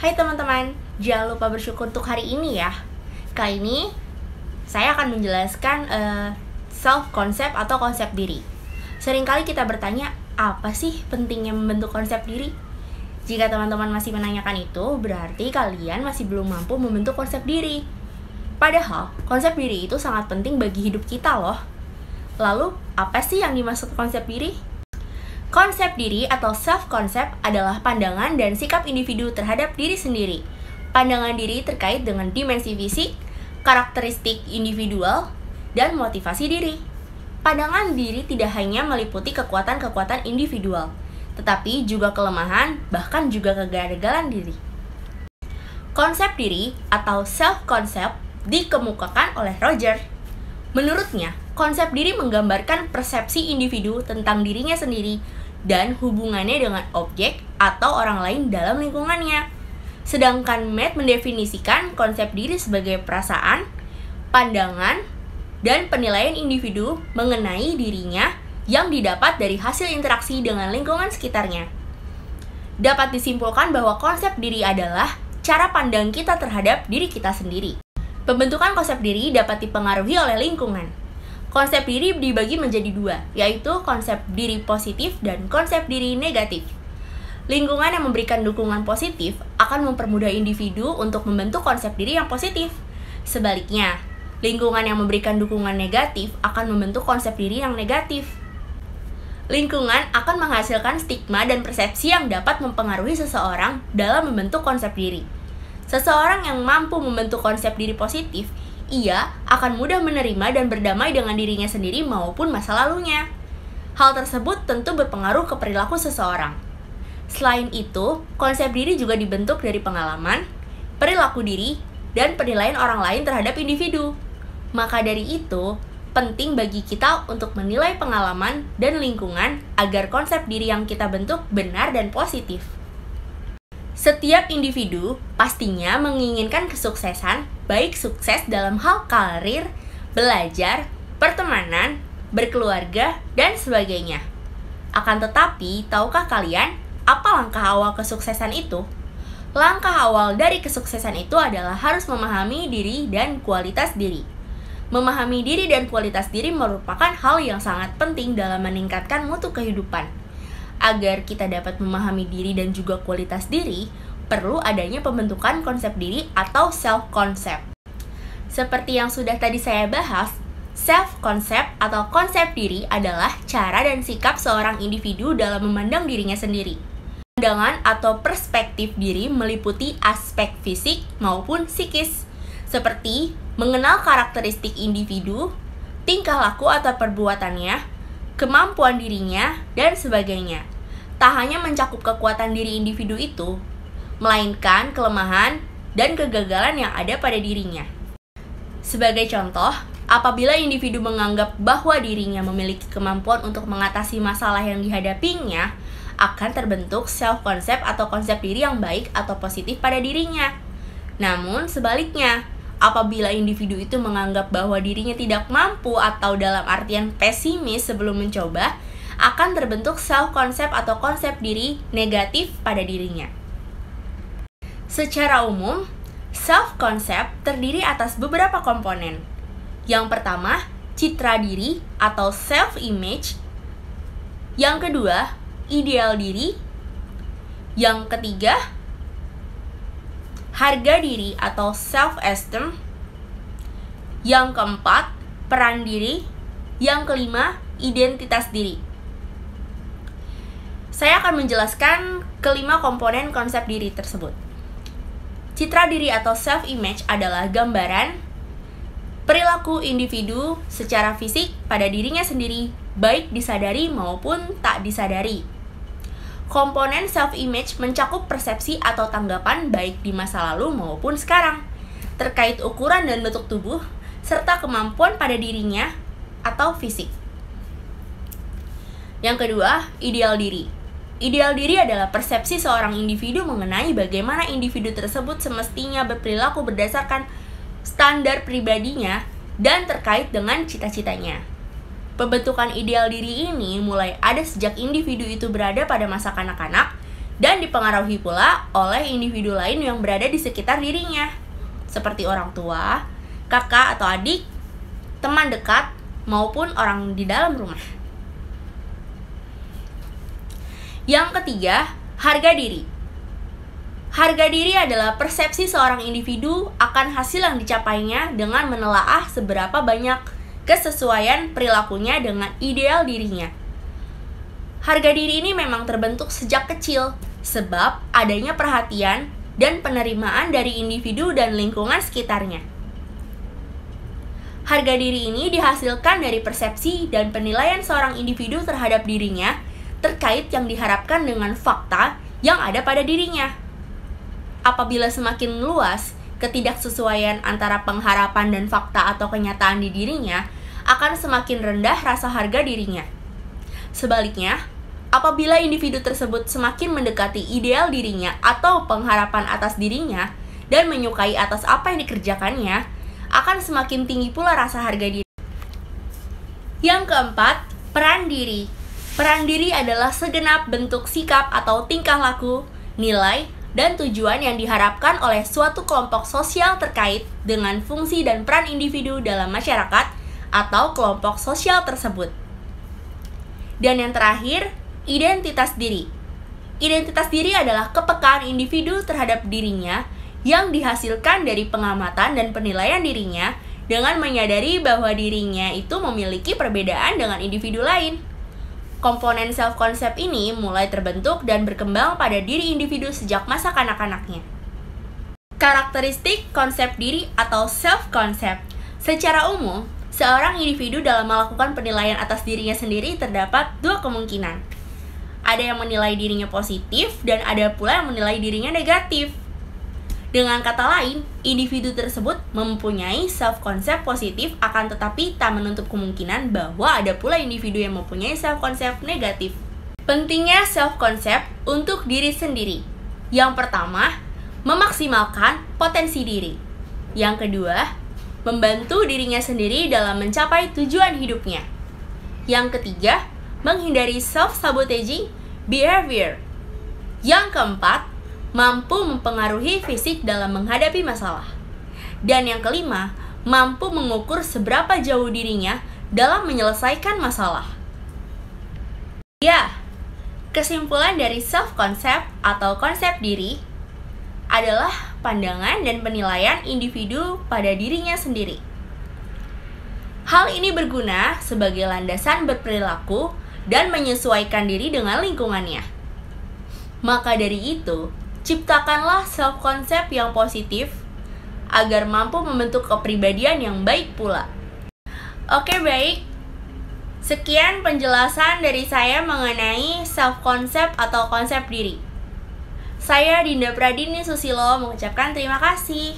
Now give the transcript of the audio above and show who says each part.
Speaker 1: Hai teman-teman, jangan lupa bersyukur untuk hari ini ya. Kali ini saya akan menjelaskan self-concept atau konsep diri. Seringkali kita bertanya, apa sih pentingnya membentuk konsep diri? Jika teman-teman masih menanyakan itu, berarti kalian masih belum mampu membentuk konsep diri. Padahal, konsep diri itu sangat penting bagi hidup kita loh. Lalu, apa sih yang dimaksud konsep diri? Konsep diri atau self-concept adalah pandangan dan sikap individu terhadap diri sendiri. Pandangan diri terkait dengan dimensi fisik, karakteristik individual, dan motivasi diri. Pandangan diri tidak hanya meliputi kekuatan-kekuatan individual, tetapi juga kelemahan, bahkan juga kegagalan diri. Konsep diri atau self-concept dikemukakan oleh Roger. Menurutnya, konsep diri menggambarkan persepsi individu tentang dirinya sendiri dan hubungannya dengan objek atau orang lain dalam lingkungannya. Sedangkan Matt mendefinisikan konsep diri sebagai perasaan, pandangan, dan penilaian individu mengenai dirinya yang didapat dari hasil interaksi dengan lingkungan sekitarnya. Dapat disimpulkan bahwa konsep diri adalah cara pandang kita terhadap diri kita sendiri. Pembentukan konsep diri dapat dipengaruhi oleh lingkungan. Konsep diri dibagi menjadi dua, yaitu konsep diri positif dan konsep diri negatif. Lingkungan yang memberikan dukungan positif akan mempermudah individu untuk membentuk konsep diri yang positif. Sebaliknya, lingkungan yang memberikan dukungan negatif akan membentuk konsep diri yang negatif. Lingkungan akan menghasilkan stigma dan persepsi yang dapat mempengaruhi seseorang dalam membentuk konsep diri. Seseorang yang mampu membentuk konsep diri positif, ia akan mudah menerima dan berdamai dengan dirinya sendiri maupun masa lalunya. Hal tersebut tentu berpengaruh ke perilaku seseorang. Selain itu, konsep diri juga dibentuk dari pengalaman, perilaku diri, dan penilaian orang lain terhadap individu. Maka dari itu, penting bagi kita untuk menilai pengalaman dan lingkungan agar konsep diri yang kita bentuk benar dan positif. Setiap individu pastinya menginginkan kesuksesan, baik sukses dalam hal karir, belajar, pertemanan, berkeluarga, dan sebagainya. Akan tetapi, tahukah kalian apa langkah awal kesuksesan itu? Langkah awal dari kesuksesan itu adalah harus memahami diri dan kualitas diri. Memahami diri dan kualitas diri merupakan hal yang sangat penting dalam meningkatkan mutu kehidupan. Agar kita dapat memahami diri dan juga kualitas diri, perlu adanya pembentukan konsep diri atau self-concept. Seperti yang sudah tadi saya bahas, self-concept atau konsep diri adalah cara dan sikap seorang individu dalam memandang dirinya sendiri. Pandangan atau perspektif diri meliputi aspek fisik maupun psikis, seperti mengenal karakteristik individu, tingkah laku atau perbuatannya, kemampuan dirinya, dan sebagainya. Tak hanya mencakup kekuatan diri individu itu, melainkan kelemahan dan kegagalan yang ada pada dirinya. Sebagai contoh, apabila individu menganggap bahwa dirinya memiliki kemampuan untuk mengatasi masalah yang dihadapinya, akan terbentuk self-concept atau konsep diri yang baik atau positif pada dirinya. Namun sebaliknya, apabila individu itu menganggap bahwa dirinya tidak mampu atau dalam artian pesimis sebelum mencoba, akan terbentuk self-concept atau konsep diri negatif pada dirinya. Secara umum, self-concept terdiri atas beberapa komponen. Yang pertama, citra diri atau self-image. Yang kedua, ideal diri. Yang ketiga, harga diri atau self-esteem. Yang keempat, peran diri. Yang kelima, identitas diri. Saya akan menjelaskan kelima komponen konsep diri tersebut. Citra diri atau self-image adalah gambaran perilaku individu secara fisik pada dirinya sendiri, baik disadari maupun tak disadari. Komponen self-image mencakup persepsi atau tanggapan baik di masa lalu maupun sekarang, terkait ukuran dan bentuk tubuh, serta kemampuan pada dirinya atau fisik. Yang kedua, ideal diri. Ideal diri adalah persepsi seorang individu mengenai bagaimana individu tersebut semestinya berperilaku berdasarkan standar pribadinya dan terkait dengan cita-citanya. Pembentukan ideal diri ini mulai ada sejak individu itu berada pada masa kanak-kanak dan dipengaruhi pula oleh individu lain yang berada di sekitar dirinya, seperti orang tua, kakak atau adik, teman dekat, maupun orang di dalam rumah. Yang ketiga, harga diri. Harga diri adalah persepsi seorang individu akan hasil yang dicapainya dengan menelaah seberapa banyak kesesuaian perilakunya dengan ideal dirinya. Harga diri ini memang terbentuk sejak kecil, sebab adanya perhatian dan penerimaan dari individu dan lingkungan sekitarnya. Harga diri ini dihasilkan dari persepsi dan penilaian seorang individu terhadap dirinya terkait yang diharapkan dengan fakta yang ada pada dirinya. Apabila semakin luas ketidaksesuaian antara pengharapan dan fakta atau kenyataan di dirinya, akan semakin rendah rasa harga dirinya. Sebaliknya, apabila individu tersebut semakin mendekati ideal dirinya atau pengharapan atas dirinya dan menyukai atas apa yang dikerjakannya, akan semakin tinggi pula rasa harga diri. Yang keempat, peran diri. Peran diri adalah segenap bentuk sikap atau tingkah laku, nilai, dan tujuan yang diharapkan oleh suatu kelompok sosial terkait dengan fungsi dan peran individu dalam masyarakat atau kelompok sosial tersebut. Dan yang terakhir, identitas diri. Identitas diri adalah kepekaan individu terhadap dirinya yang dihasilkan dari pengamatan dan penilaian dirinya dengan menyadari bahwa dirinya itu memiliki perbedaan dengan individu lain. Komponen self-concept ini mulai terbentuk dan berkembang pada diri individu sejak masa kanak-kanaknya. Karakteristik konsep diri atau self-concept. Secara umum, seorang individu dalam melakukan penilaian atas dirinya sendiri terdapat dua kemungkinan. Ada yang menilai dirinya positif dan ada pula yang menilai dirinya negatif. Dengan kata lain, individu tersebut mempunyai self-concept positif akan tetapi tak menutup kemungkinan bahwa ada pula individu yang mempunyai self-concept negatif. Pentingnya self-concept untuk diri sendiri. Yang pertama, memaksimalkan potensi diri. Yang kedua, membantu dirinya sendiri dalam mencapai tujuan hidupnya. Yang ketiga, menghindari self-sabotaging behavior. Yang keempat, mampu mempengaruhi fisik dalam menghadapi masalah. Dan yang kelima, mampu mengukur seberapa jauh dirinya dalam menyelesaikan masalah. Ya, kesimpulan dari self-concept atau konsep diri adalah pandangan dan penilaian individu pada dirinya sendiri. Hal ini berguna sebagai landasan berperilaku dan menyesuaikan diri dengan lingkungannya. Maka dari itu, ciptakanlah self-concept yang positif agar mampu membentuk kepribadian yang baik pula. Oke, baik. Sekian penjelasan dari saya mengenai self-concept atau konsep diri. Saya Dinda Pradini Susilo mengucapkan terima kasih.